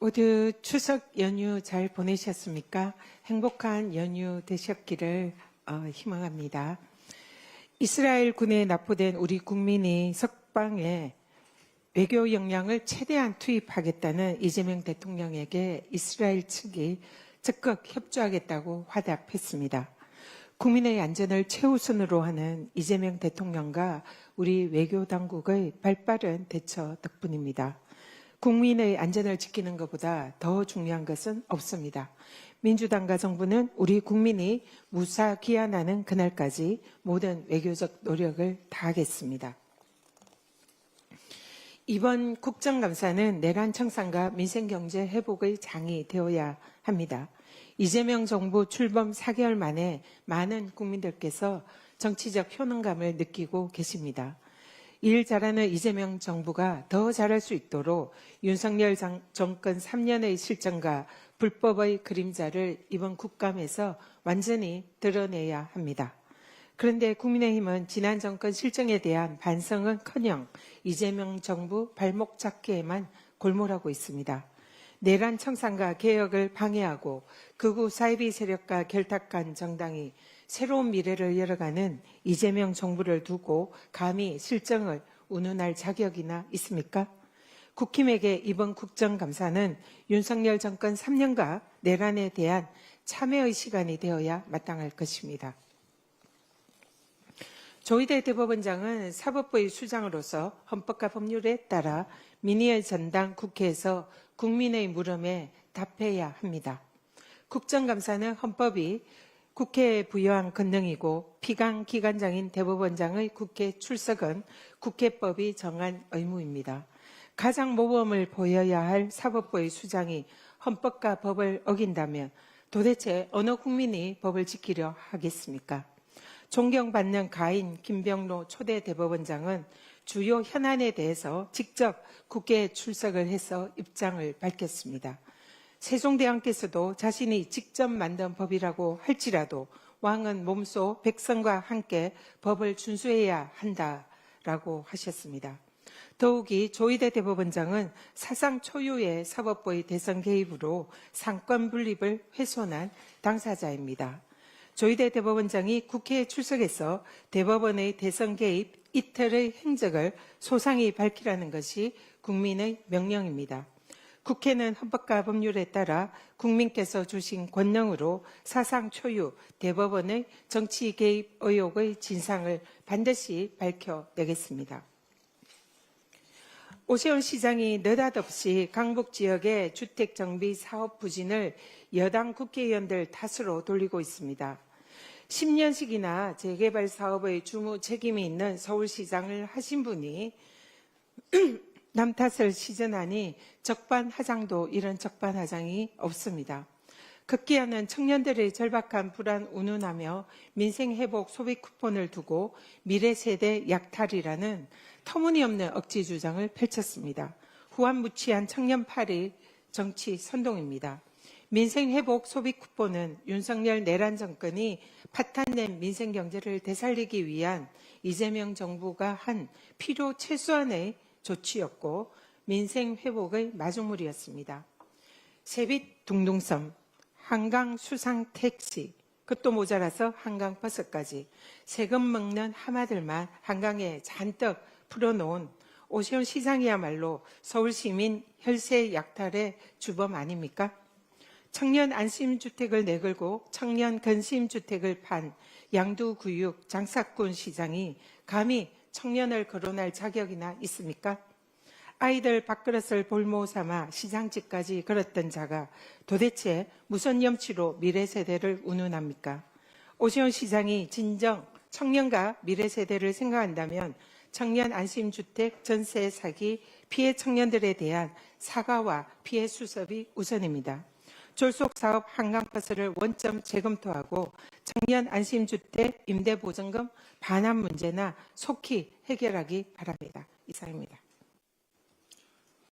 모두 추석 연휴 잘 보내셨습니까? 행복한 연휴 되셨기를 희망합니다. 이스라엘 군에 납포된 우리 국민이 석방에 외교 역량을 최대한 투입하겠다는 이재명 대통령에게 이스라엘 측이 적극 협조하겠다고 화답했습니다. 국민의 안전을 최우선으로 하는 이재명 대통령과 우리 외교 당국의 발빠른 대처 덕분입니다. 국민의 안전을 지키는 것보다 더 중요한 것은 없습니다. 민주당과 정부는 우리 국민이 무사 귀환하는 그날까지 모든 외교적 노력을 다하겠습니다. 이번 국정감사는 내란 청산과 민생경제 회복의 장이 되어야 합니다. 이재명 정부 출범 4개월 만에 많은 국민들께서 정치적 효능감을 느끼고 계십니다. 일 잘하는 이재명 정부가 더 잘할 수 있도록 윤석열 정권 3년의 실정과 불법의 그림자를 이번 국감에서 완전히 드러내야 합니다. 그런데 국민의힘은 지난 정권 실정에 대한 반성은커녕 이재명 정부 발목 잡기에만 골몰하고 있습니다. 내란 청산과 개혁을 방해하고 극우 사이비 세력과 결탁한 정당이 새로운 미래를 열어가는 이재명 정부를 두고 감히 실정을 운운할 자격이나 있습니까? 국힘에게 이번 국정감사는 윤석열 정권 3년과 내란에 대한 참여의 시간이 되어야 마땅할 것입니다. 조희대 대법원장은 사법부의 수장으로서 헌법과 법률에 따라 민의의 전당 국회에서 국민의 물음에 답해야 합니다. 국정감사는 헌법이 국회에 부여한 권능이고 피감기관장인 대법원장의 국회 출석은 국회법이 정한 의무입니다. 가장 모범을 보여야 할 사법부의 수장이 헌법과 법을 어긴다면 도대체 어느 국민이 법을 지키려 하겠습니까? 존경받는 가인 김병로 초대 대법원장은 주요 현안에 대해서 직접 국회에 출석을 해서 입장을 밝혔습니다. 세종대왕께서도 자신이 직접 만든 법이라고 할지라도 왕은 몸소 백성과 함께 법을 준수해야 한다라고 하셨습니다. 더욱이 조희대 대법원장은 사상 초유의 사법부의 대선 개입으로 상권 분립을 훼손한 당사자입니다. 조희대 대법원장이 국회에 출석해서 대법원의 대선 개입 이틀의 행적을 소상히 밝히라는 것이 국민의 명령입니다. 국회는 헌법과 법률에 따라 국민께서 주신 권능으로 사상 초유 대법원의 정치 개입 의혹의 진상을 반드시 밝혀내겠습니다. 오세훈 시장이 느닷없이 강북 지역의 주택 정비 사업 부진을 여당 국회의원들 탓으로 돌리고 있습니다. 10년씩이나 재개발 사업의 주무 책임이 있는 서울시장을 하신 분이 남 탓을 시전하니 적반하장도 이런 적반하장이 없습니다. 급기야는 청년들의 절박한 불안 운운하며 민생회복 소비 쿠폰을 두고 미래세대 약탈이라는 터무니없는 억지 주장을 펼쳤습니다. 후한무치한 청년팔이 정치 선동입니다. 민생회복 소비 쿠폰은 윤석열 내란 정권이 파탄낸 민생경제를 되살리기 위한 이재명 정부가 한 필요 최소한의 조치였고 민생회복의 마중물이었습니다. 세빛 둥둥섬, 한강 수상 택시, 그것도 모자라서 한강버스까지 세금 먹는 하마들만 한강에 잔뜩 풀어놓은 오세훈 시장이야말로 서울시민 혈세 약탈의 주범 아닙니까? 청년 안심주택을 내걸고 청년 근심주택을 판 양두구육 장사꾼 시장이 감히 청년을 거론할 자격이나 있습니까? 아이들 밥그릇을 볼모 삼아 시장집까지 걸었던 자가 도대체 무슨 염치로 미래세대를 운운합니까? 오세훈 시장이 진정 청년과 미래세대를 생각한다면 청년 안심주택 전세 사기 피해 청년들에 대한 사과와 피해 수습이 우선입니다. 졸속사업 한강버스를 원점 재검토하고 청년 안심주택 임대보증금 반환 문제나 속히 해결하기 바랍니다. 이상입니다.